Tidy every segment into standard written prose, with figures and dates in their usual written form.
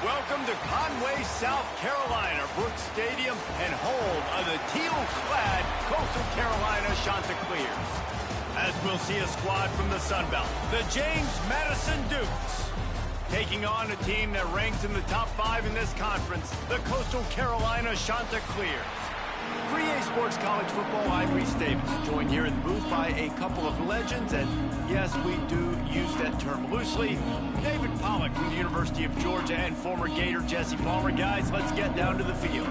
Welcome to Conway, South Carolina, Brooks Stadium, and home of the teal-clad Coastal Carolina Chanticleers. As we'll see a squad from the Sun Belt, the James Madison Dukes, taking on a team that ranks in the top 5 in this conference, the Coastal Carolina Chanticleers. For EA Sports College Football, I'm Reese Davis, joined here in the booth by a couple of legends, and yes, we do use that term loosely. David Pollack from the University of Georgia and former Gator Jesse Palmer. Guys, let's get down to the field.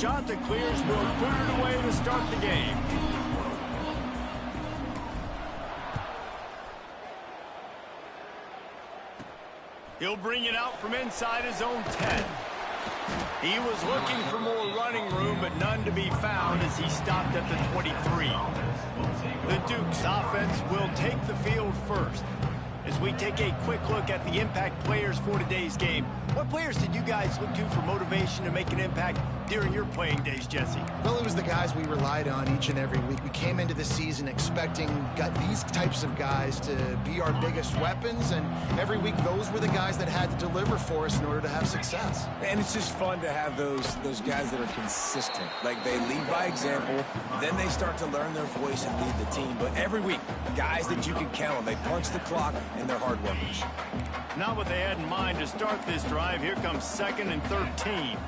Chanticleers will put it away to start the game. He'll bring it out from inside his own 10. He was looking for more running room, but none to be found as he stopped at the 23. The Duke's offense will take the field first. As we take a quick look at the impact players for today's game, what players did you guys look to for motivation to make an impact during your playing days, Jesse? Well, it was the guys we relied on each and every week. We came into the season expecting these types of guys to be our biggest weapons, and every week those were the guys that had to deliver for us in order to have success. And it's just fun to have those guys that are consistent. Like, they lead by example, then they start to learn their voice and lead the team. But every week, guys that you can count on, they punch the clock, and they're hard workers. Not what they had in mind to start this drive. Here comes 2nd and 13.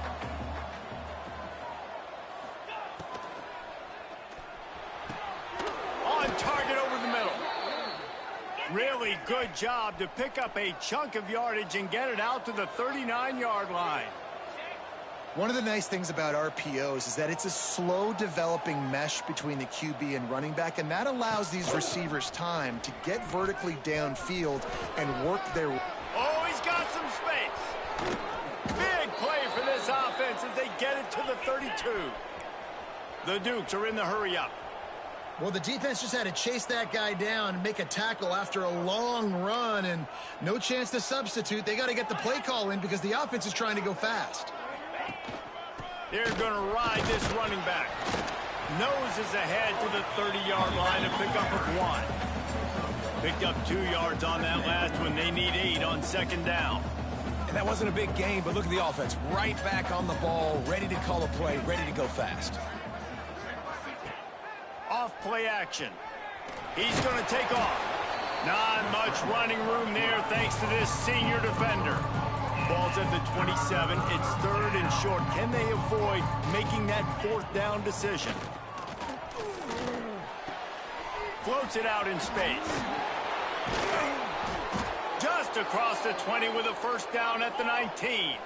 On target over the middle. Really good job to pick up a chunk of yardage and get it out to the 39-yard line. One of the nice things about RPOs is that it's a slow developing mesh between the QB and running back, and that allows these receivers time to get vertically downfield and work their... Oh, he's got some space. Big play for this offense as they get it to the 32. The Dukes are in the hurry-up. Well, the defense just had to chase that guy down and make a tackle after a long run, and no chance to substitute. They got to get the play call in because the offense is trying to go fast. They're going to ride this running back. Noses ahead to the 30-yard line to pick up of 1. Picked up 2 yards on that last one. They need 8 on 2nd down. And that wasn't a big gain, but look at the offense. Right back on the ball, ready to call a play, ready to go fast. Off play action. He's going to take off. Not much running room there thanks to this senior defender. Ball's at the 27. It's 3rd and short. Can they avoid making that 4th down decision? Floats it out in space. Just across the 20 with a 1st down at the 19.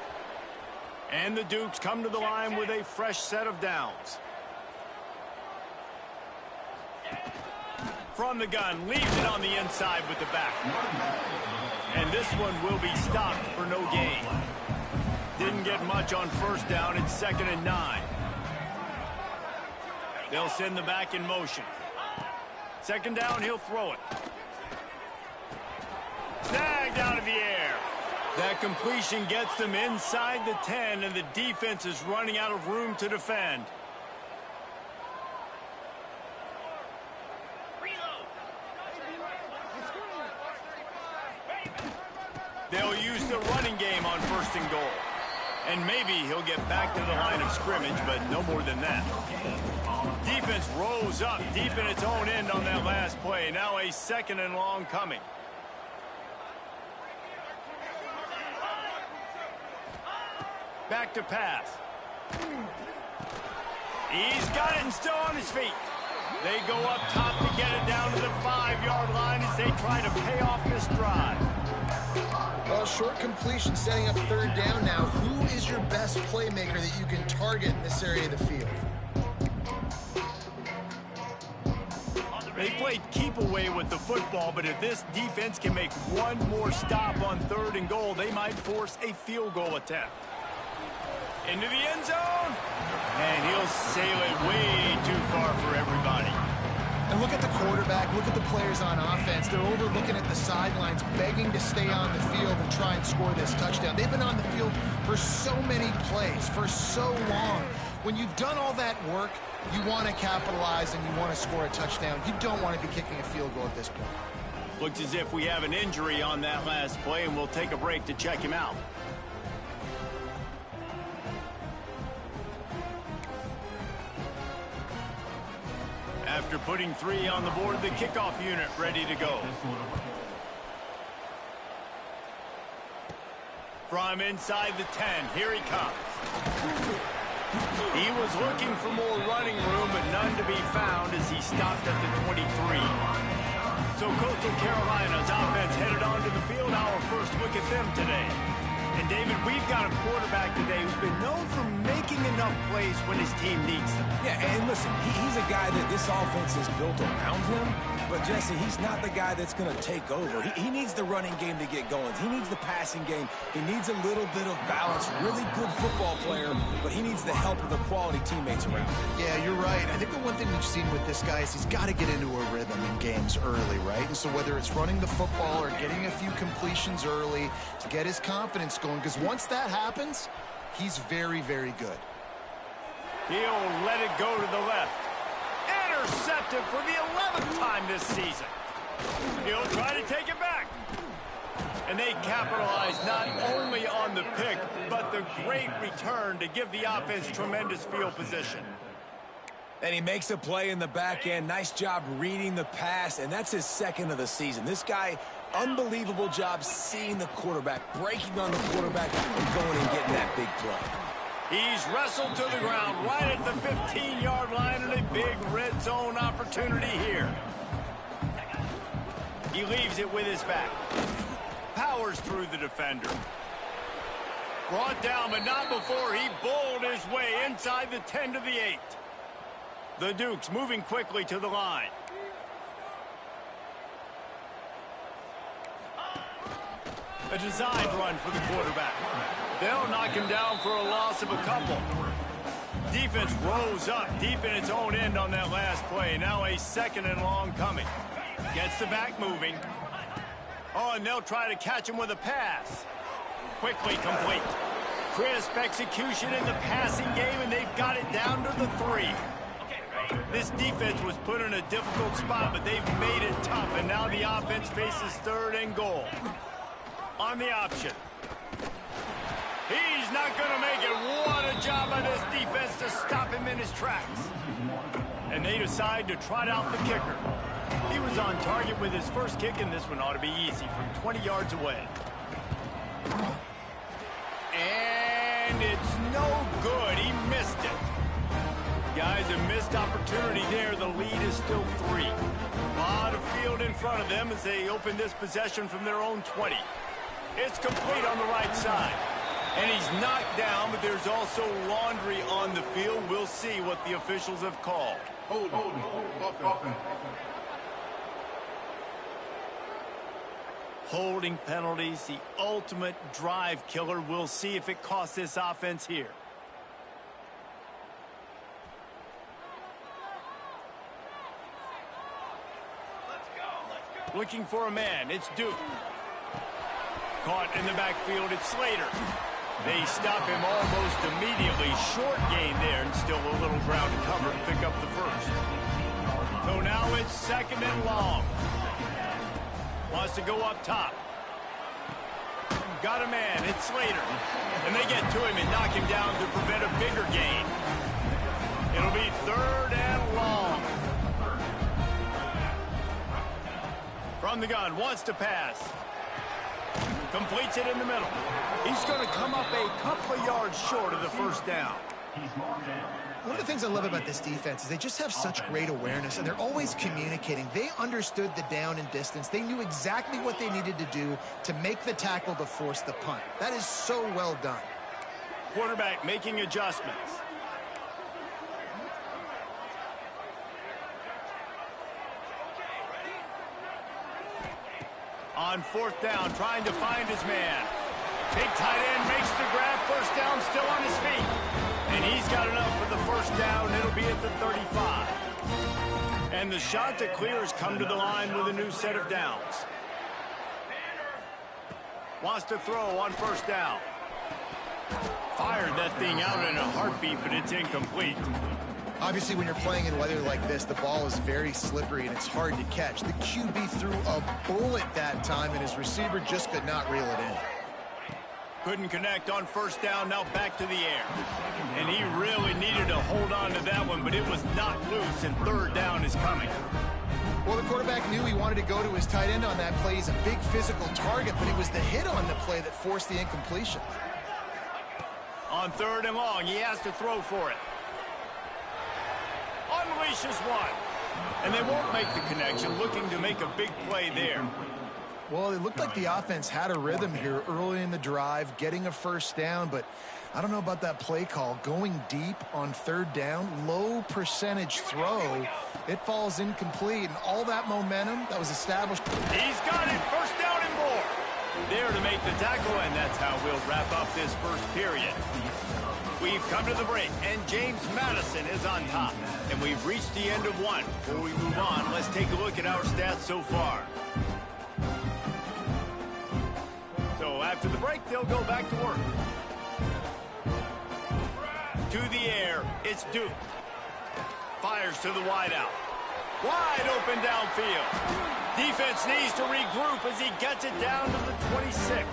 And the Dukes come to the line with a fresh set of downs. From the gun, leaves it on the inside with the back. And this one will be stopped for no gain. Didn't get much on 1st down. It's 2nd and 9. They'll send the back in motion. 2nd down, he'll throw it. Snagged out of the air. That completion gets them inside the 10, and the defense is running out of room to defend. They'll use the running game on 1st and goal. And maybe he'll get back to the line of scrimmage, but no more than that. Defense rose up deep in its own end on that last play. Now a 2nd and long coming. Back to pass. He's got it and still on his feet. They go up top to get it down to the 5-yard line as they try to pay off this drive. Well, short completion setting up 3rd down now. Who is your best playmaker that you can target in this area of the field? They played keep away with the football, but if this defense can make one more stop on 3rd and goal, they might force a field goal attempt. Into the end zone, and he'll sail it way too far for everybody. And look at the quarterback, look at the players on offense. They're overlooking at the sidelines, begging to stay on the field and try and score this touchdown. They've been on the field for so many plays, for so long. When you've done all that work, you want to capitalize and you want to score a touchdown. You don't want to be kicking a field goal at this point. Looks as if we have an injury on that last play, and we'll take a break to check him out. After putting 3 on the board, the kickoff unit ready to go. From inside the 10, here he comes. He was looking for more running room, but none to be found as he stopped at the 23. So Coastal Carolina's offense headed onto the field. Our first look at them today. And David, we've got a quarterback today who's been known for making enough plays when his team needs them. Yeah, and listen, he's a guy that this offense is built around him. But, Jesse, he's not the guy that's going to take over. He needs the running game to get going. He needs the passing game. He needs a little bit of balance. Really good football player, but he needs the help of the quality teammates around him. Yeah, you're right. I think the one thing we've seen with this guy is he's got to get into a rhythm in games early, right? And so whether it's running the football or getting a few completions early to get his confidence going, because once that happens, he's very, very good. He'll let it go to the left. Intercepted for the 11th time this season. He'll try to take it back. And they capitalize not only on the pick, but the great return to give the offense tremendous field position. And he makes a play in the back end. Nice job reading the pass, and that's his second of the season. This guy, unbelievable job seeing the quarterback, breaking on the quarterback, and going and getting that big play. He's wrestled to the ground right at the 15-yard line and a big red zone opportunity here. He leaves it with his back. Powers through the defender. Brought down, but not before he bowled his way inside the 10 to the 8. The Dukes moving quickly to the line. A designed run for the quarterback. They'll knock him down for a loss of a couple. Defense rose up deep in its own end on that last play. Now a 2nd and long coming. Gets the back moving. Oh, and they'll try to catch him with a pass. Quickly complete. Crisp execution in the passing game, and they've got it down to the 3. This defense was put in a difficult spot, but they've made it tough, and now the offense faces 3rd and goal. On the option. He's not going to make it. What a job by this defense to stop him in his tracks. And they decide to trot out the kicker. He was on target with his first kick, and this one ought to be easy from 20 yards away. And it's no good. He missed it. Guys, a missed opportunity there. The lead is still 3. A lot of field in front of them as they open this possession from their own 20. It's complete on the right side. And he's knocked down, but there's also laundry on the field. We'll see what the officials have called. Hold. Holding penalties, the ultimate drive killer. We'll see if it costs this offense here. Looking for a man. It's Duke. Caught in the backfield. It's Slater. They stop him almost immediately. Short gain there, and still a little ground to cover to pick up the first. So now it's 2nd and long. Wants to go up top. Got a man. It's Slater. And they get to him and knock him down to prevent a bigger gain. It'll be 3rd and long. From the gun. Wants to pass. Completes it in the middle. He's going to come up a couple of yards short of the first down. One of the things I love about this defense is they just have such great awareness, and they're always communicating. They understood the down and distance. They knew exactly what they needed to do to make the tackle to force the punt. That is so well done. Quarterback making adjustments. On 4th down, trying to find his man. Big tight end makes the grab. First down, still on his feet. And he's got enough for the first down. It'll be at the 35. And the Chanticleers come to the line with a new set of downs. Wants to throw on 1st down. Fired that thing out in a heartbeat, but it's incomplete. Obviously, when you're playing in weather like this, the ball is very slippery and it's hard to catch. The QB threw a bullet that time, and his receiver just could not reel it in. Couldn't connect on 1st down, now back to the air. And he really needed to hold on to that one, but it was knocked loose, and 3rd down is coming. Well, the quarterback knew he wanted to go to his tight end on that play. He's a big physical target, but it was the hit on the play that forced the incompletion. On 3rd and long, he has to throw for it. Unleashes one. And they won't make the connection, looking to make a big play there. Well, it looked like the offense had a rhythm here early in the drive, getting a first down, but I don't know about that play call. Going deep on third down, low percentage throw, it falls incomplete, and all that momentum that was established. He's got it, first down and more. There to make the tackle, and that's how we'll wrap up this first period. We've come to the break, and James Madison is on top. And we've reached the end of one. Before we move on, let's take a look at our stats so far. So after the break, they'll go back to work. To the air, it's Duke. Fires to the wideout. Wide open downfield. Defense needs to regroup as he gets it down to the 26.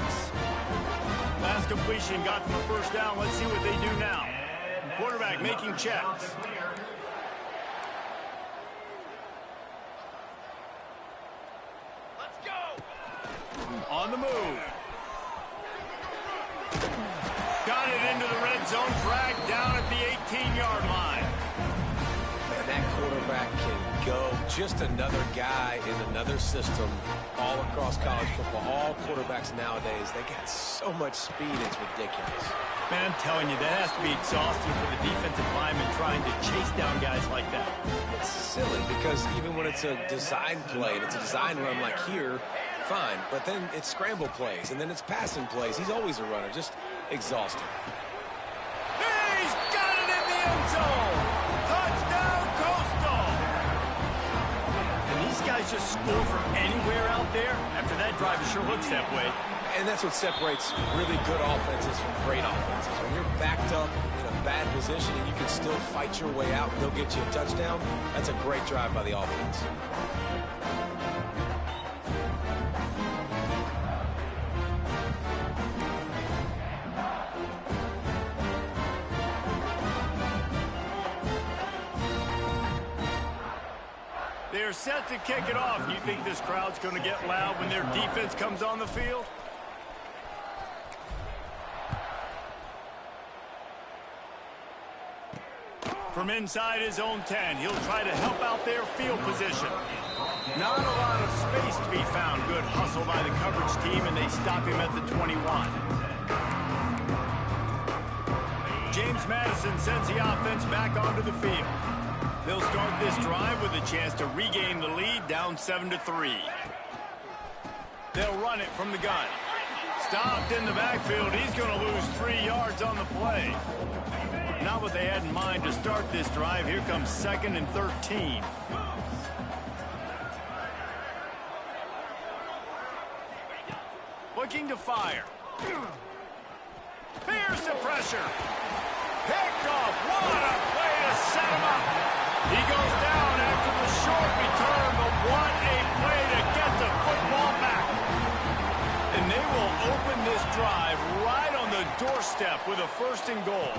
Last completion got them a first down. Let's see what they do now. Quarterback making checks. Let's go. On the move. Got it into the red zone. Dragged down at the 18-yard line. Man, that quarterback can go. Just another guy in another system all across college football. All quarterbacks nowadays, they got so much speed, it's ridiculous. Man, I'm telling you, that has to be exhausting for the defensive lineman trying to chase down guys like that. It's silly because even when it's a design play, and it's a design run like here, fine. But then it's scramble plays, and then it's passing plays. He's always a runner, just exhausting. He's got it in the end zone! Touchdown, Coastal! And these guys just score from anywhere out there? After that drive, it sure looks that way. And that's what separates really good offenses from great offenses. When you're backed up in a bad position and you can still fight your way out and they'll get you a touchdown, that's a great drive by the offense. They're set to kick it off. Do you think this crowd's going to get loud when their defense comes on the field? From inside his own 10, he'll try to help out their field position. Not a lot of space to be found. Good hustle by the coverage team, and they stop him at the 21. James Madison sends the offense back onto the field. They'll start this drive with a chance to regain the lead, down 7-3. They'll run it from the gun. Stopped in the backfield. He's going to lose 3 yards on the play. Not what they had in mind to start this drive. Here comes 2nd and 13. Looking to fire. Here's the pressure. Picked off. What a play to set him up. He goes down after the short return, but what a play to get the football back. And they will open this drive right on the doorstep with a 1st and goal.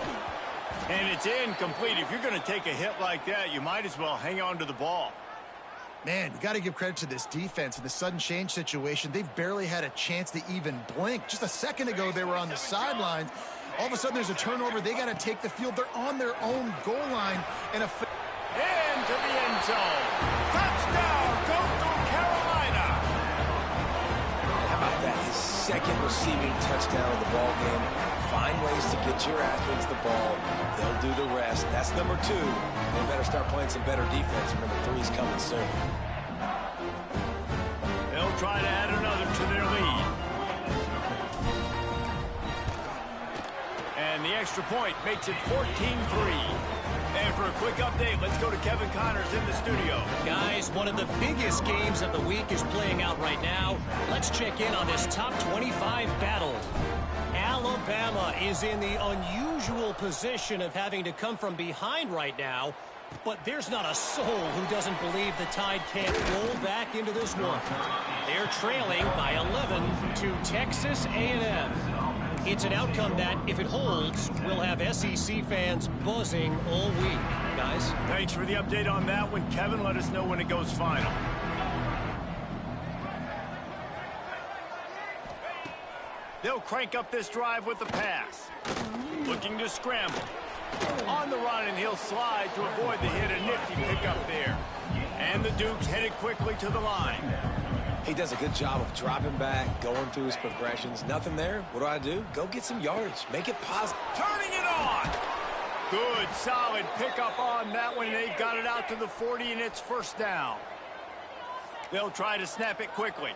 And it's incomplete. If you're going to take a hit like that, you might as well hang on to the ball. Man, you got to give credit to this defense in the sudden change situation. They've barely had a chance to even blink. Just a second ago, they were on the sidelines. All of a sudden, there's a turnover. They got to take the field. They're on their own goal line. And into the end zone. Touchdown, Coastal Carolina. How about that? His 2nd receiving touchdown of the ball game. Find ways to get your athletes the ball. They'll do the rest. That's number 2. They better start playing some better defense. Number 3's coming soon. They'll try to add another to their lead. And the extra point makes it 14-3. And for a quick update, let's go to Kevin Connors in the studio. Guys, one of the biggest games of the week is playing out right now. Let's check in on this top 25 battle. Alabama is in the unusual position of having to come from behind right now, but there's not a soul who doesn't believe the Tide can't roll back into this one. They're trailing by 11 to Texas A&M. It's an outcome that, if it holds, will have SEC fans buzzing all week. Guys? Thanks for the update on that one, Kevin. Let us know when it goes final. They'll crank up this drive with the pass. Looking to scramble. On the run, and he'll slide to avoid the hit. A nifty pickup there. And the Dukes headed quickly to the line. He does a good job of dropping back, going through his progressions. Nothing there. What do? Go get some yardage. Make it positive. Turning it on. Good, solid pickup on that one. They've got it out to the 40, and it's first down. They'll try to snap it quickly.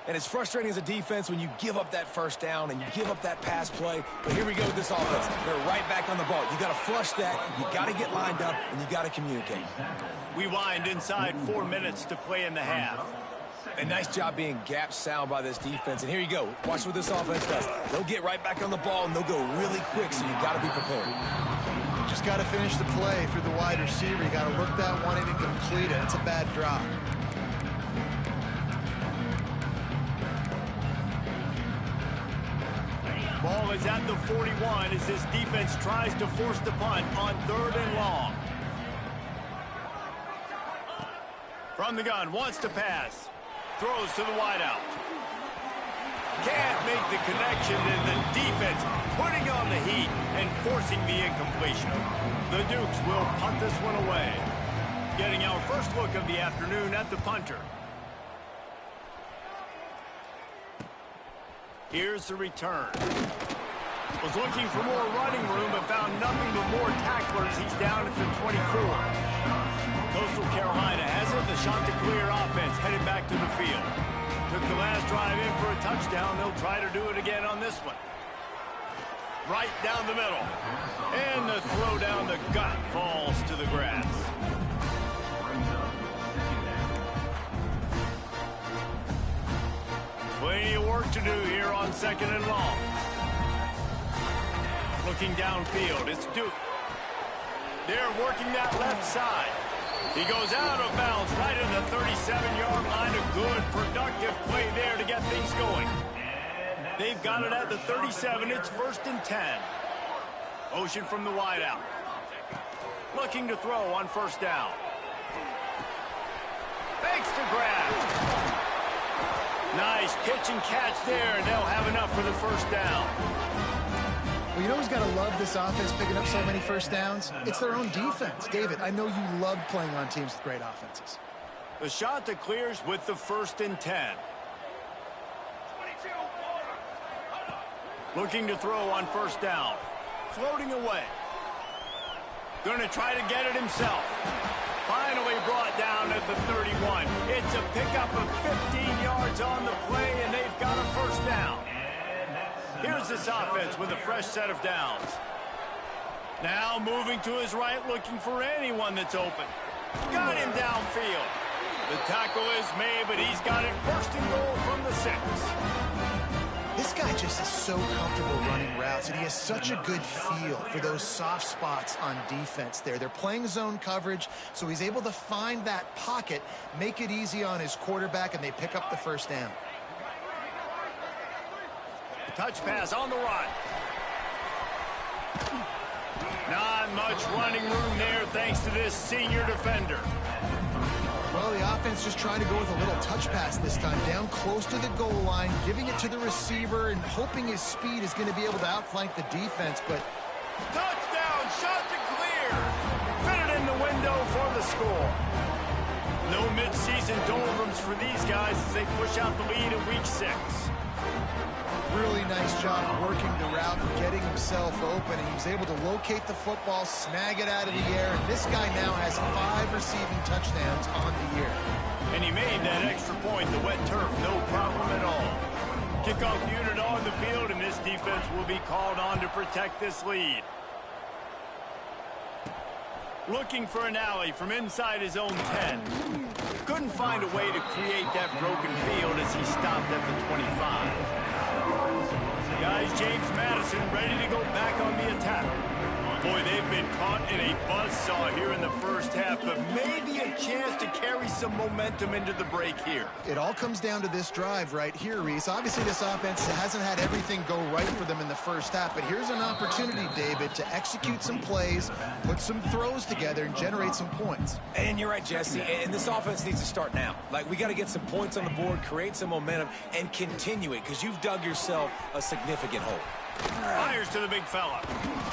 And it's frustrating as a defense when you give up that first down and you give up that pass play. But here we go with this offense. They're right back on the ball. You got to flush that. You got to get lined up, and you got to communicate. We wind inside 4 minutes to play in the half. A nice job being gap sound by this defense. And here you go. Watch what this offense does. They'll get right back on the ball, and they'll go really quick, so you got to be prepared. Just got to finish the play for the wide receiver. You got to look that one in and complete it. It's a bad drop. Ball is at the 41 as this defense tries to force the punt on 3rd and long. From the gun, wants to pass. Throws to the wideout. Can't make the connection, and the defense putting on the heat and forcing the incompletion. The Dukes will punt this one away. Getting our first look of the afternoon at the punter. Here's the return. Was looking for more running room, but found nothing but more tacklers. He's down at the 24. Coastal Carolina has it. The Chanticleer offense headed back to the field. Took the last drive in for a touchdown. They'll try to do it again on this one. Right down the middle. And the throw down the gut falls to the grass. Plenty of work to do here on 2nd and long. Looking downfield, it's Duke. They're working that left side. He goes out of bounds right at the 37-yard line. A good, productive play there to get things going. They've got it at the 37. It's 1st and 10. Motion from the wideout. Looking to throw on 1st down. Fakes the grab. Nice pitch and catch there, and they'll have enough for the 1st down. Well, you know who's got to love this offense picking up so many first downs? It's their own defense. David, I know you love playing on teams with great offenses. The Chanticleers with the 1st and 10. Looking to throw on 1st down. Floating away. Going to try to get it himself. Finally brought down at the 31. It's a pickup of 15 yards on the play, and they've got a 1st down. Here's this offense with a fresh set of downs. Now moving to his right, looking for anyone that's open. Got him downfield. The tackle is made, but he's got it 1st and goal from the 6. This guy just is so comfortable running routes, and he has such a good feel for those soft spots on defense there. They're playing zone coverage, so he's able to find that pocket, make it easy on his quarterback, and they pick up the 1st down. Touch pass on the run. Not much running room there thanks to this senior defender. Well, the offense just trying to go with a little touch pass this time, down close to the goal line, giving it to the receiver and hoping his speed is going to be able to outflank the defense, but... Touchdown, Chanticleer! Fit it in the window for the score. No mid-season doldrums for these guys as they push out the lead in week 6. Really nice job working the route and getting himself open. And he was able to locate the football, snag it out of the air, and this guy now has 5 receiving touchdowns on the year. And he made that extra point, the wet turf, no problem at all. Kickoff unit on the field, and this defense will be called on to protect this lead. Looking for an alley from inside his own 10. Couldn't find a way to create that broken field as he stopped at the 25. Guys, James Madison ready to go back on the attack. Boy, they've been caught in a buzzsaw here in the 1st half, but maybe a chance to carry some momentum into the break here. It all comes down to this drive right here, Reese. Obviously, this offense hasn't had everything go right for them in the 1st half, but here's an opportunity, David, to execute some plays, put some throws together, and generate some points. And you're right, Jesse, and this offense needs to start now. Like, we got to get some points on the board, create some momentum, and continue it, because you've dug yourself a significant hole. Fires to the big fella.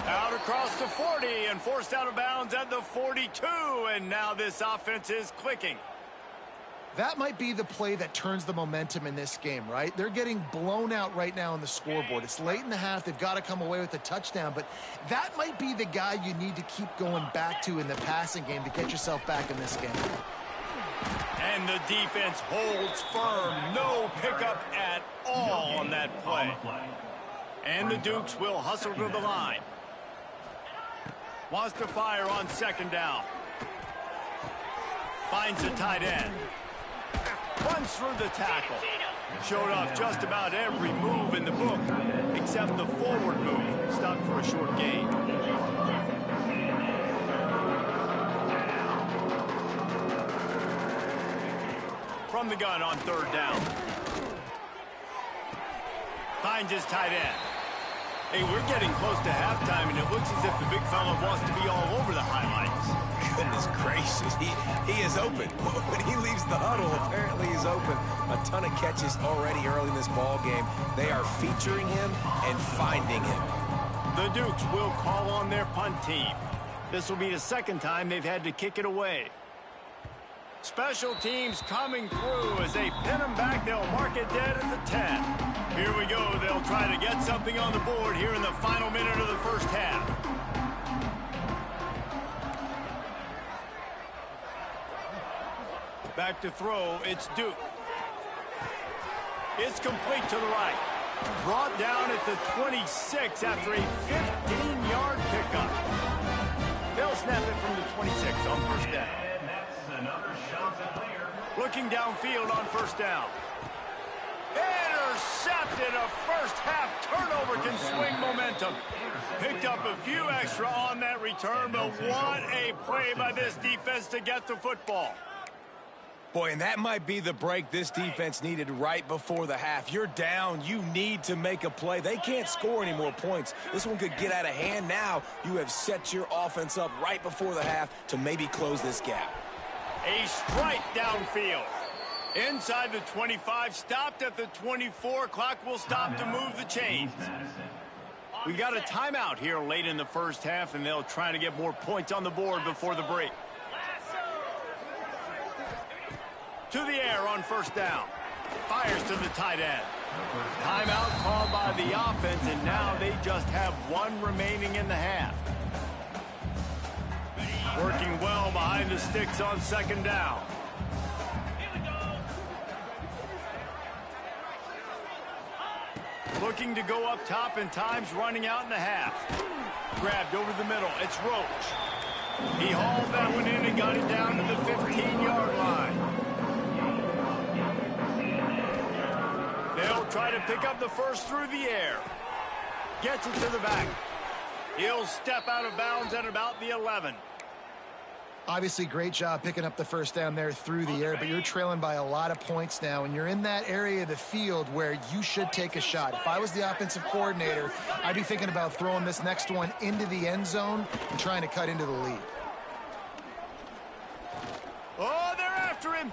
Out across the 40 and forced out of bounds at the 42. And now this offense is clicking. That might be the play that turns the momentum in this game, right? They're getting blown out right now on the scoreboard. It's late in the half. They've got to come away with a touchdown, but that might be the guy you need to keep going back to in the passing game to get yourself back in this game. And the defense holds firm. No pickup at all on that play. And the Dukes will hustle to the line. Wants to fire on second down. Finds the tight end. Runs through the tackle. Showed off just about every move in the book, except the forward move. Stopped for a short gain. From the gun on third down. Finds his tight end. Hey, we're getting close to halftime, and it looks as if the big fella wants to be all over the highlights. Goodness gracious, he is open. When he leaves the huddle, apparently he's open. A ton of catches already early in this ball game. They are featuring him and finding him. The Dukes will call on their punt team. This will be the second time they've had to kick it away. Special teams coming through as they pin them back. They'll mark it dead at the 10. Here we go. They'll try to get something on the board here in the final minute of the first half. Back to throw. It's Duke. It's complete to the right. Brought down at the 26 after a 15-yard pickup. They'll snap it from the 26 on first down. Looking downfield on first down. Intercepted. A first half turnover can swing momentum. Picked up a few extra on that return, but what a play by this defense to get the football. Boy, and that might be the break this defense needed right before the half. You're down. You need to make a play. They can't score any more points. This one could get out of hand now. You have set your offense up right before the half to maybe close this gap. A strike downfield. Inside the 25, stopped at the 24. Clock will stop to move the chains. We got a timeout here late in the first half, and they'll try to get more points on the board before the break. To the air on first down. Fires to the tight end. Timeout called by the offense, and now they just have one remaining in the half. Working well behind the sticks on second down. Looking to go up top, and time's running out in the half. Grabbed over the middle. It's Roach. He hauled that one in and got it down to the 15-yard line. They'll try to pick up the first through the air. Gets it to the back. He'll step out of bounds at about the 11. Obviously, great job picking up the first down there through the air, but you're trailing by a lot of points now, and you're in that area of the field where you should take a shot. If I was the offensive coordinator, I'd be thinking about throwing this next one into the end zone and trying to cut into the lead. Oh, they're after him.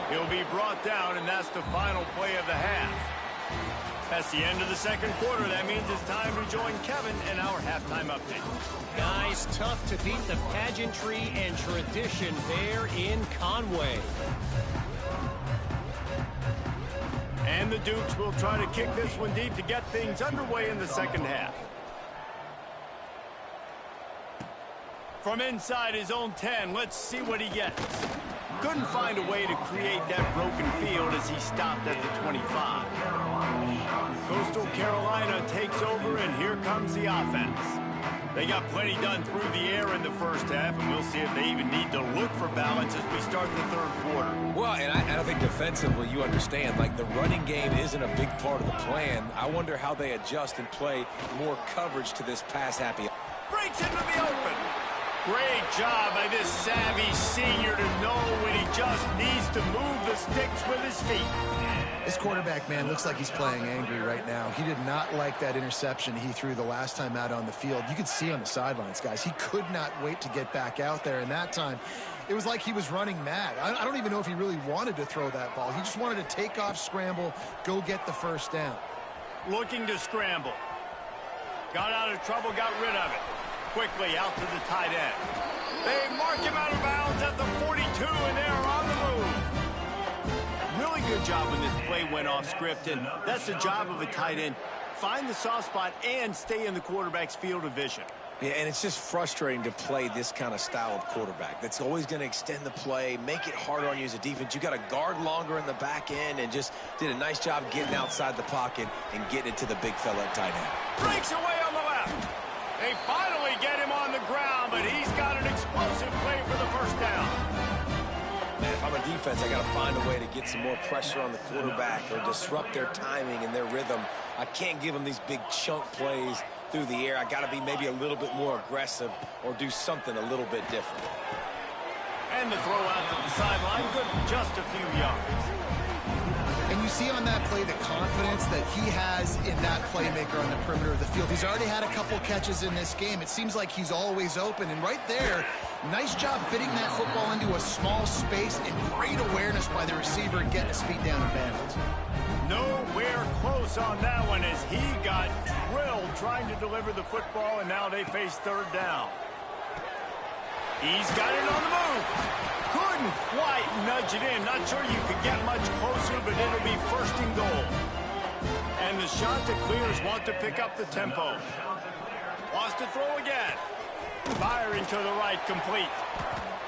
He'll be brought down, and that's the final play of the half. That's the end of the second quarter. That means it's time to join Kevin in our halftime update. Guys, tough to beat the pageantry and tradition there in Conway. And the Dukes will try to kick this one deep to get things underway in the second half. From inside his own 10, let's see what he gets. Couldn't find a way to create that broken field as he stopped at the 25. Coastal Carolina takes over, and here comes the offense. They got plenty done through the air in the first half, and we'll see if they even need to look for balance as we start the third quarter. Well, and I think defensively, you understand, like the running game isn't a big part of the plan. I wonder how they adjust and play more coverage to this pass-happy. Breaks into the open. Great job by this savvy senior to know when he just needs to move the sticks with his feet. This quarterback, man, looks like he's playing angry right now. He did not like that interception he threw the last time out on the field. You could see on the sidelines, guys, he could not wait to get back out there. And that time, it was like he was running mad. I don't even know if he really wanted to throw that ball. He just wanted to take off, scramble, go get the first down. Looking to scramble. Got out of trouble, got rid of it. quickly out to the tight end. They mark him out of bounds at the 42, and they're on the move. Really good job when this play went off script, and that's the job of a tight end. Find the soft spot and stay in the quarterback's field of vision. Yeah, and it's just frustrating to play this kind of style of quarterback. That's always going to extend the play, make it harder on you as a defense. You got to guard longer in the back end, and just did a nice job getting outside the pocket and getting it to the big fella at tight end. Breaks away on the left. They finally get him on the ground, but he's got an explosive play for the first down. Man, if I'm a defense, I got to find a way to get some more pressure on the quarterback or disrupt their timing and their rhythm. I can't give them these big chunk plays through the air. I got to be maybe a little bit more aggressive or do something a little bit different. And the throw out to the sideline, good for just a few yards. And you see on that play the confidence that he has in that playmaker on the perimeter of the field. He's already had a couple catches in this game. It seems like he's always open. And right there, nice job fitting that football into a small space and great awareness by the receiver and getting his feet down in bounds. Nowhere close on that one as he got drilled trying to deliver the football, and now they face third down. He's got it on the move. Couldn't quite nudge it in. Not sure you could get much closer, but it'll be first and goal. And the Chanticleers want to pick up the tempo. Wants to throw again. Firing to the right, complete.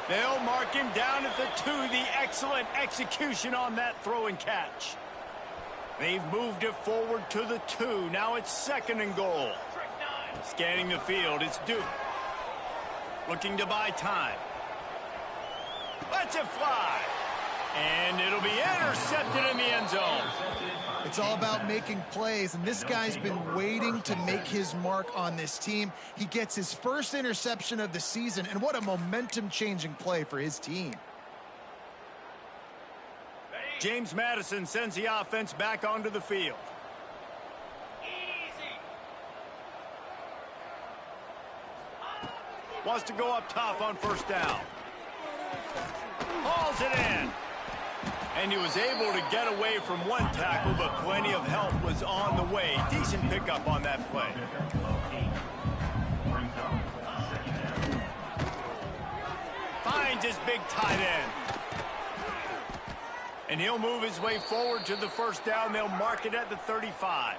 They'll mark him down at the 2. The excellent execution on that throw and catch. They've moved it forward to the 2. Now it's second and goal. Scanning the field, it's Duke. Looking to buy time. Lets it fly. And it'll be intercepted in the end zone. It's all about making plays, and this guy's been waiting to make his mark on this team. He gets his first interception of the season, and what a momentum-changing play for his team. James Madison sends the offense back onto the field. Wants to go up top on first down. Hauls it in. And he was able to get away from one tackle, but plenty of help was on the way. Decent pickup on that play. Finds his big tight end. And he'll move his way forward to the first down. They'll mark it at the 35.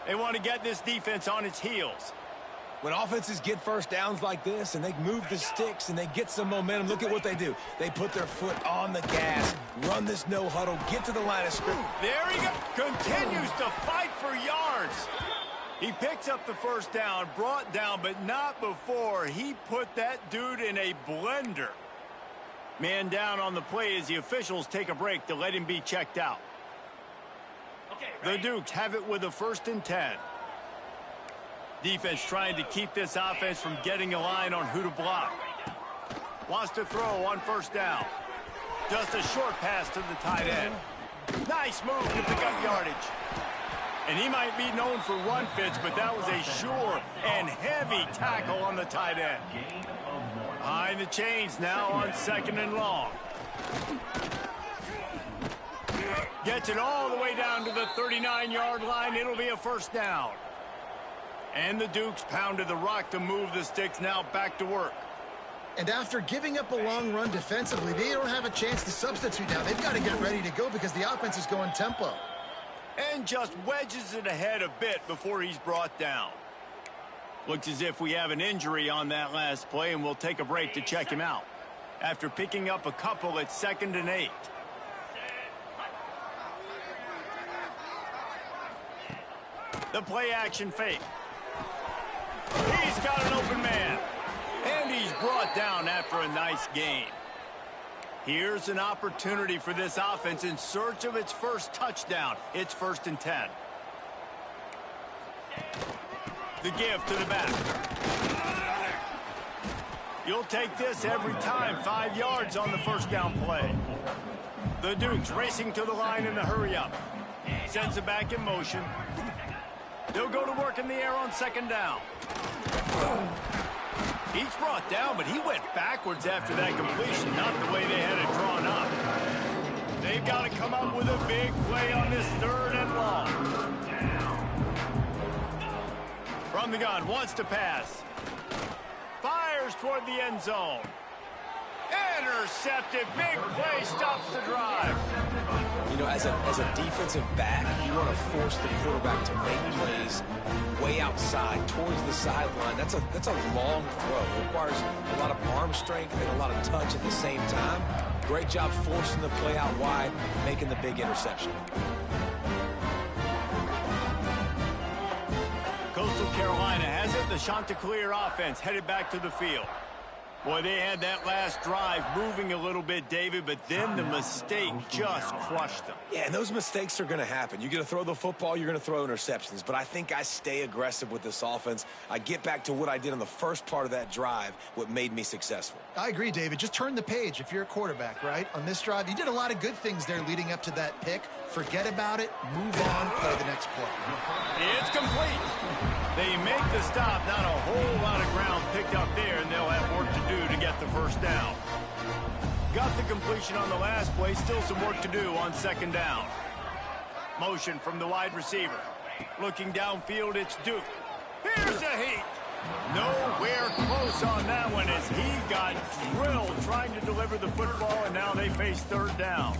They want to get this defense on its heels. When offenses get first downs like this and they move the sticks and they get some momentum, look at what they do. They put their foot on the gas, run this no huddle, get to the line of scrimmage. There he goes. Continues to fight for yards. He picks up the first down, brought down, but not before he put that dude in a blender. Man down on the play as the officials take a break to let him be checked out. The Dukes have it with a 1st and 10. Defense trying to keep this offense from getting a line on who to block. Wants to throw on first down. Just a short pass to the tight end. Nice move to pick up yardage. And he might be known for run fits, but that was a sure and heavy tackle on the tight end. Behind the chains now on 2nd and long. Gets it all the way down to the 39-yard line. It'll be a first down. And the Dukes pounded the rock to move the sticks, now back to work. And after giving up a long run defensively, they don't have a chance to substitute now. They've got to get ready to go because the offense is going tempo. And just wedges it ahead a bit before he's brought down. Looks as if we have an injury on that last play, and we'll take a break to check him out. After picking up a couple at 2nd and 8. The play action fake. He's got an open man. And he's brought down after a nice gain. Here's an opportunity for this offense in search of its first touchdown. It's 1st and 10. The give to the back. You'll take this every time. 5 yards on the first down play. The Dukes racing to the line in the hurry-up. Sends it back in motion. They'll go to work in the air on 2nd down. He's brought down, but he went backwards after that completion, not the way they had it drawn up. They've got to come up with a big play on this 3rd and long. From the gun, wants to pass. Chanticleers toward the end zone. Intercepted. Big play stops the drive. You know, as a defensive back, you want to force the quarterback to make plays way outside towards the sideline. That's a long throw. It requires a lot of arm strength and a lot of touch at the same time. Great job forcing the play out wide, making the big interception. Coastal Carolina has it. The Chanticleer offense headed back to the field. Boy, they had that last drive moving a little bit, David, but then the mistake just crushed them. Yeah, and those mistakes are going to happen. You're going to throw the football, you're going to throw interceptions. But I think I stay aggressive with this offense. I get back to what I did on the first part of that drive, what made me successful. I agree, David. Just turn the page if you're a quarterback, right? On this drive, you did a lot of good things there leading up to that pick. Forget about it, move on, play the next play. It's complete. They make the stop. Not a whole lot of ground picked up there, and they'll have work to do to get the first down. Got the completion on the last play. Still some work to do on second down. Motion from the wide receiver. Looking downfield, it's Duke. Here's a heat. Nowhere close on that one as he got drilled trying to deliver the football, and now they face third down.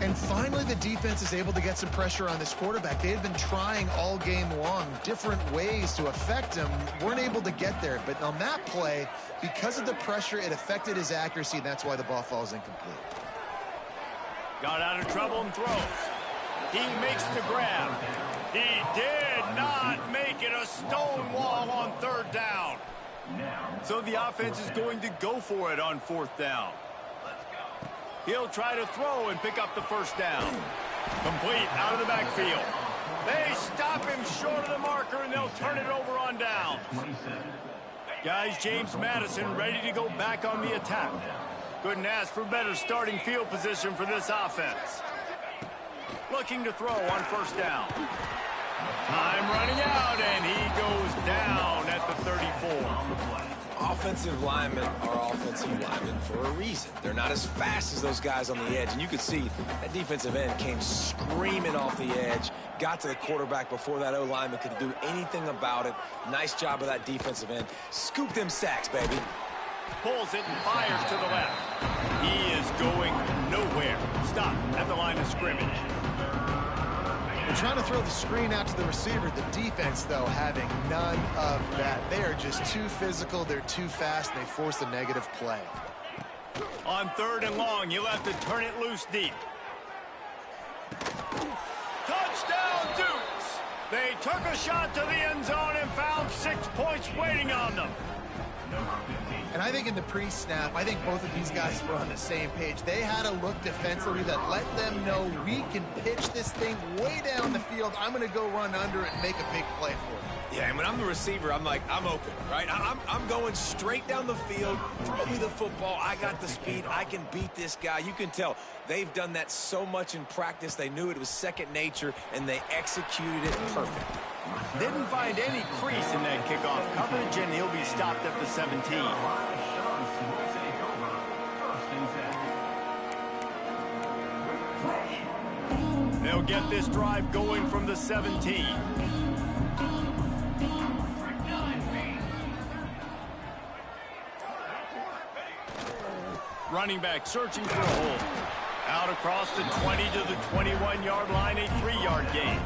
And finally, the defense is able to get some pressure on this quarterback. They had been trying all game long different ways to affect him. Weren't able to get there. But on that play, because of the pressure, it affected his accuracy, and that's why the ball falls incomplete. Got out of trouble and throws. He makes the grab. He did not make it. A stone wall on third down. So the offense is going to go for it on fourth down. He'll try to throw and pick up the first down. Complete out of the backfield. They stop him short of the marker, and they'll turn it over on down. Guys, James Madison ready to go back on the attack. Couldn't ask for better starting field position for this offense. Looking to throw on first down. Time running out, and he goes down at the 34. Offensive linemen are offensive linemen for a reason. They're not as fast as those guys on the edge. And you could see that defensive end came screaming off the edge, got to the quarterback before that O-lineman could do anything about it. Nice job of that defensive end. Scoop them sacks, baby. Pulls it and fires to the left. He is going nowhere. Stop at the line of scrimmage. They're trying to throw the screen out to the receiver. The defense, though, having none of that. They are just too physical. They're too fast, and they force a negative play. On third and long, you'll have to turn it loose deep. Touchdown, Dukes! They took a shot to the end zone and found 6 points waiting on them. And I think in the pre-snap, I think both of these guys were on the same page. They had a look defensively that let them know we can pitch this thing way down the field. I'm going to go run under it and make a big play for it. Yeah, and when I'm the receiver, I'm like, I'm open, right? I'm going straight down the field. Throw me the football. I got the speed. I can beat this guy. You can tell they've done that so much in practice. They knew it was second nature, and they executed it perfectly. Didn't find any crease in that kickoff coverage, and he'll be stopped at the 17. They'll get this drive going from the 17. Running back searching for a hole. Out across the 20 to the 21-yard line, a 3-yard gain.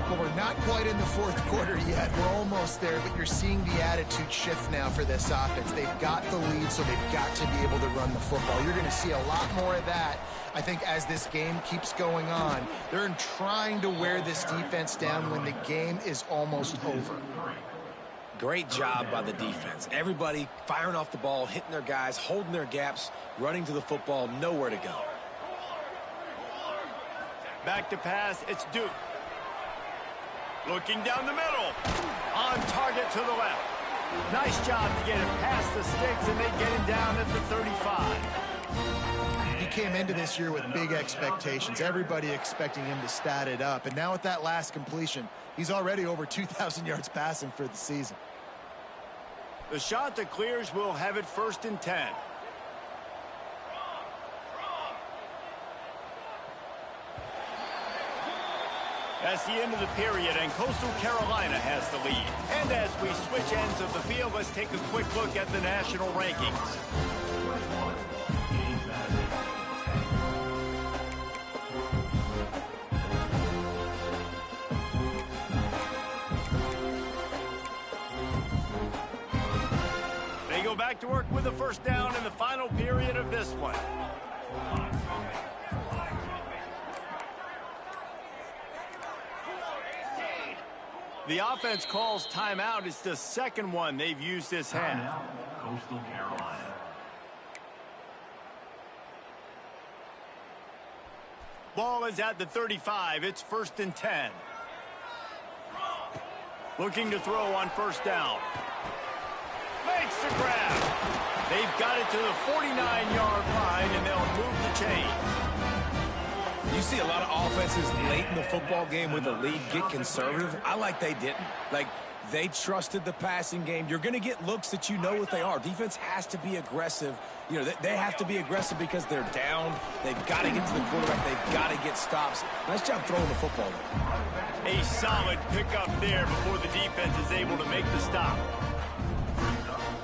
Well, we're not quite in the fourth quarter yet. We're almost there, but you're seeing the attitude shift now for this offense. They've got the lead, so they've got to be able to run the football. You're going to see a lot more of that, I think, as this game keeps going on. They're trying to wear this defense down when the game is almost over. Great job by the defense. Everybody firing off the ball, hitting their guys, holding their gaps, running to the football, nowhere to go. Back to pass, it's Duke. Looking down the middle. On target to the left. Nice job to get him past the sticks, and they get him down at the 35. He came into this year with big expectations. Everybody expecting him to stat it up. And now with that last completion, he's already over 2,000 yards passing for the season. The Chanticleers will have it first and 10. That's the end of the period, and Coastal Carolina has the lead. And as we switch ends of the field, let's take a quick look at the national rankings. They go back to work with the first down in the final period of this one. The offense calls timeout. It's the second one they've used this half. Coastal Carolina. Ball is at the 35. It's 1st and 10. Looking to throw on first down. Makes the grab. They've got it to the 49-yard line, and they'll move the chains. You see a lot of offenses late in the football game with a lead get conservative. I like they didn't. Like, they trusted the passing game. You're going to get looks that you know what they are. Defense has to be aggressive. You know, they have to be aggressive because they're down. They've got to get to the quarterback. They've got to get stops. Nice job throwing the football there. A solid pickup there before the defense is able to make the stop.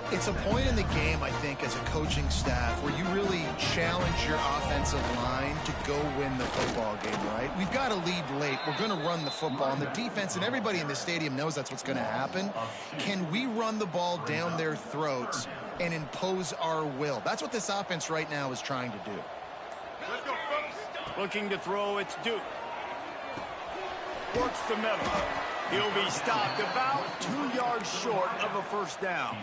It's a point in the game, I think, as a coaching staff where you really challenge your offensive line to go win the football game, right? We've got to lead late. We're going to run the football, and the defense and everybody in the stadium knows that's what's going to happen. Can we run the ball down their throats and impose our will? That's what this offense right now is trying to do. Looking to throw, it's Duke. Works the middle. He'll be stopped about 2 yards short of a first down.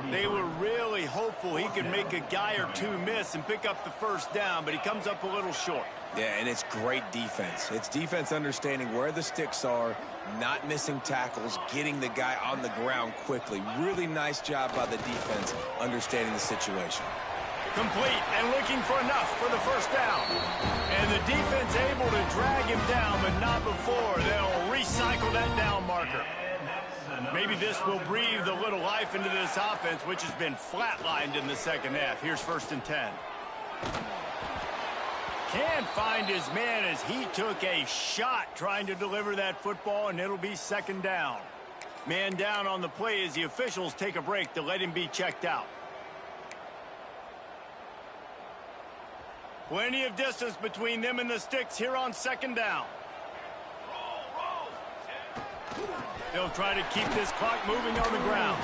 They were really hopeful he could make a guy or two miss and pick up the first down, but he comes up a little short. Yeah, and it's great defense. It's defense understanding where the sticks are, not missing tackles, getting the guy on the ground quickly. Really nice job by the defense understanding the situation. Complete and looking for enough for the first down. And the defense able to drag him down, but not before. They'll recycle that down marker. Maybe this will breathe a little life into this offense, which has been flatlined in the second half. Here's 1st and 10. Can't find his man as he took a shot trying to deliver that football, and it'll be 2nd down. Man down on the play as the officials take a break to let him be checked out. Plenty of distance between them and the sticks here on 2nd down. They'll try to keep this clock moving on the ground.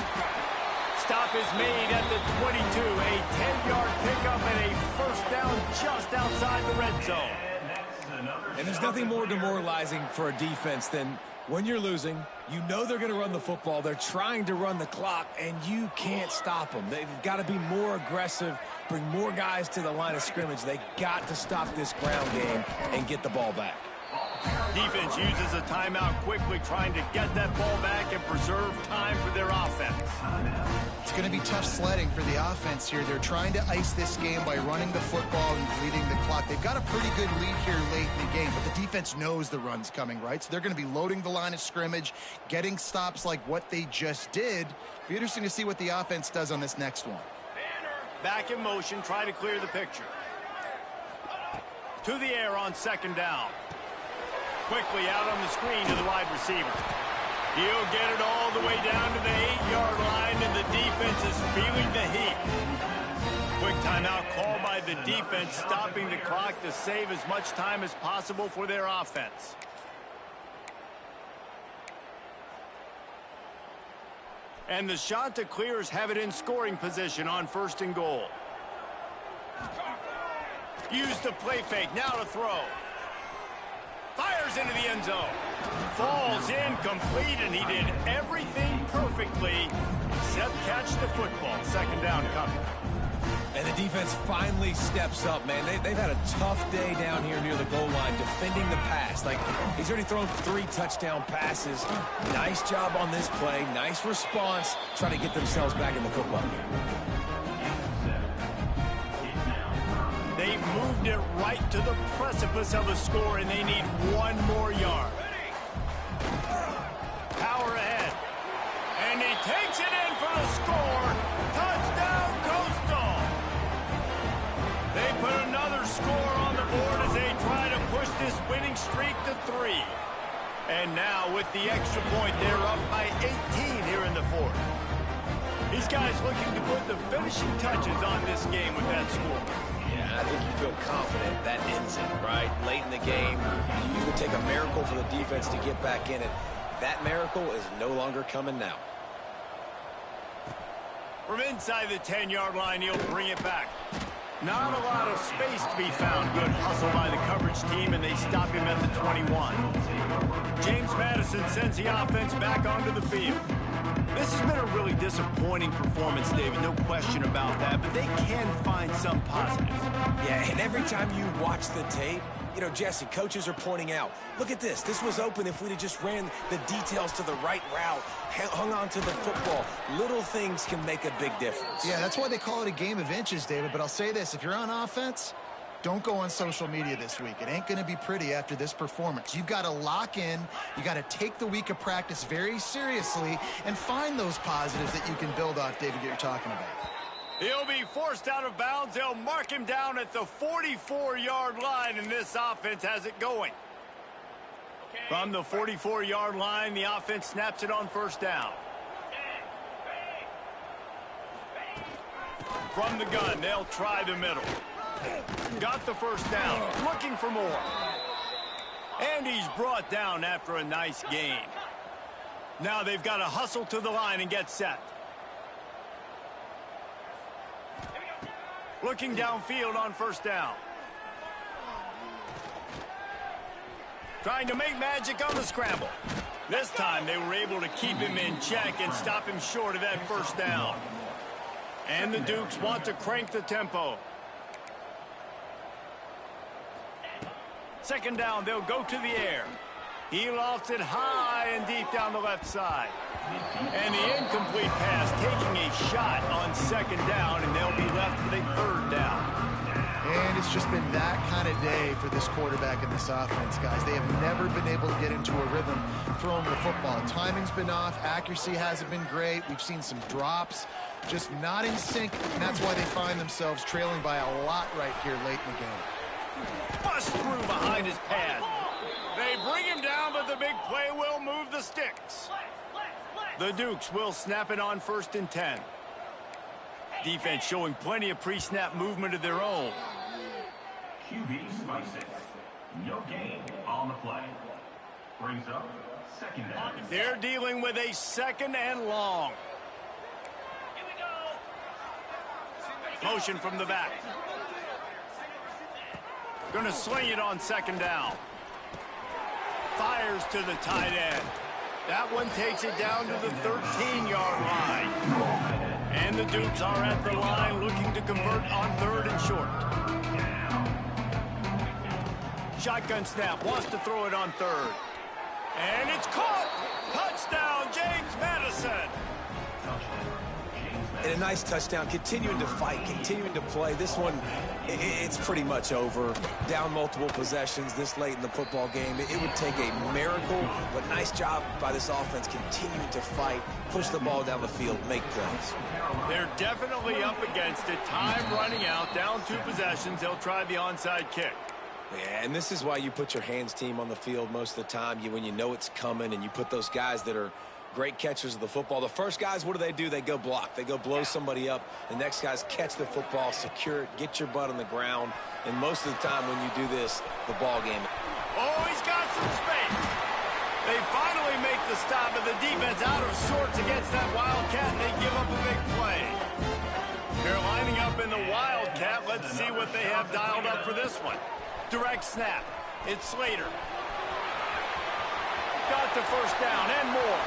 Stop is made at the 22. A 10-yard pickup and a first down just outside the red zone. And there's nothing more demoralizing for a defense than when you're losing, you know they're going to run the football. They're trying to run the clock, and you can't stop them. They've got to be more aggressive, bring more guys to the line of scrimmage. They got to stop this ground game and get the ball back. Defense uses a timeout quickly, trying to get that ball back and preserve time for their offense. It's going to be tough sledding for the offense here. They're trying to ice this game by running the football and bleeding the clock. They've got a pretty good lead here late in the game, but the defense knows the run's coming, right? So they're going to be loading the line of scrimmage, getting stops like what they just did. Be interesting to see what the offense does on this next one. Back in motion, try to clear the picture. To the air on 2nd down. Quickly out on the screen to the wide receiver. He'll get it all the way down to the 8-yard line, and the defense is feeling the heat. Quick timeout called by the defense, stopping the clock to save as much time as possible for their offense. And the Chanticleers have it in scoring position on 1st and goal. Use the play fake, now to throw. Fires into the end zone. Falls incomplete, and he did everything perfectly except catch the football. 2nd down coming. And the defense finally steps up, man. They've had a tough day down here near the goal line defending the pass. Like, he's already thrown 3 touchdown passes. Nice job on this play. Nice response. Trying to get themselves back in the football game. They've moved it right to the precipice of a score, and they need 1 more yard. Power ahead. And he takes it in for the score. Touchdown, Coastal. They put another score on the board as they try to push this winning streak to 3. And now with the extra point, they're up by 18 here in the fourth. These guys looking to put the finishing touches on this game with that score. Yeah, I think you feel confident that ends it, right? Late in the game, you would take a miracle for the defense to get back in it. That miracle is no longer coming now. From inside the 10-yard line, he'll bring it back. Not a lot of space to be found. Good hustle by the coverage team, and they stop him at the 21. James Madison sends the offense back onto the field. This has been a really disappointing performance, David, no question about that, but they can find some positives. Yeah, and every time you watch the tape, you know, Jesse, coaches are pointing out, look at this. This was open if we'd have just ran the details to the right route, hung on to the football. Little things can make a big difference. Yeah, that's why they call it a game of inches, David. But I'll say this, if you're on offense, don't go on social media this week. It ain't going to be pretty after this performance. You've got to lock in. You got to take the week of practice very seriously and find those positives that you can build off, David, that you're talking about. He'll be forced out of bounds. They'll mark him down at the 44-yard line, and this offense has it going. From the 44-yard line, the offense snaps it on first down. From the gun, they'll try the middle. Got the first down, looking for more. And he's brought down after a nice gain. Now they've got to hustle to the line and get set. Looking downfield on first down. Trying to make magic on the scramble. This time they were able to keep him in check and stop him short of that first down. And the Dukes want to crank the tempo. Second down, they'll go to the air. He lofts it high and deep down the left side. And the incomplete pass taking a shot on second down, and they'll be left with a third down. And it's just been that kind of day for this quarterback and this offense, guys. They have never been able to get into a rhythm throwing the football. Timing's been off. Accuracy hasn't been great. We've seen some drops, just not in sync, and that's why they find themselves trailing by a lot right here late in the game. Bust through behind his pad. They bring him down, but the big play will move the sticks. The Dukes will snap it on 1st and 10. Defense showing plenty of pre-snap movement of their own. QB spicing. No gain on the play. Brings up second down. They're dealing with a second and long. Motion from the back. Going to sling it on second down. Fires to the tight end. That one takes it down to the 13-yard line. And the Dukes are at the line looking to convert on 3rd and short. Shotgun snap, wants to throw it on 3rd. And it's caught! Touchdown, James Madison! And a nice touchdown, continuing to fight, continuing to play. This one, it's pretty much over. Down multiple possessions this late in the football game. It would take a miracle, but nice job by this offense continuing to fight, push the ball down the field, make plays. They're definitely up against it. Time running out, down 2 possessions. They'll try the onside kick. Yeah, and this is why you put your hands team on the field most of the time. When you know it's coming, and you put those guys that are great catchers of the football. The first guys, what do? They go block. They go blow somebody up. The next guys catch the football, secure it, get your butt on the ground. And most of the time when you do this, the ball game. Oh, he's got some space. They finally make the stop, and the defense out of sorts against that Wildcat, and they give up a big play. They're lining up in the Wildcat. Let's see what they have dialed up for this one. Direct snap. It's Slater. Got the first down and more.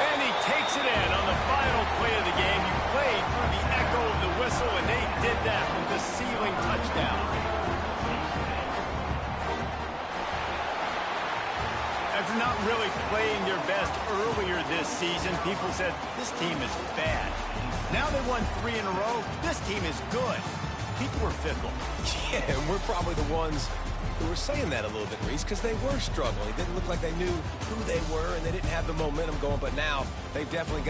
And he takes it in on the final play of the game. You played through the echo of the whistle, and they did that with the ceiling touchdown. After not really playing their best earlier this season, people said, this team is bad. Now they won 3 in a row. This team is good. People are fickle. Yeah, and we're probably the ones who were saying that a little bit, Reese, because they were struggling. It didn't look like they knew who they were, and they didn't have the momentum going, but now they've definitely got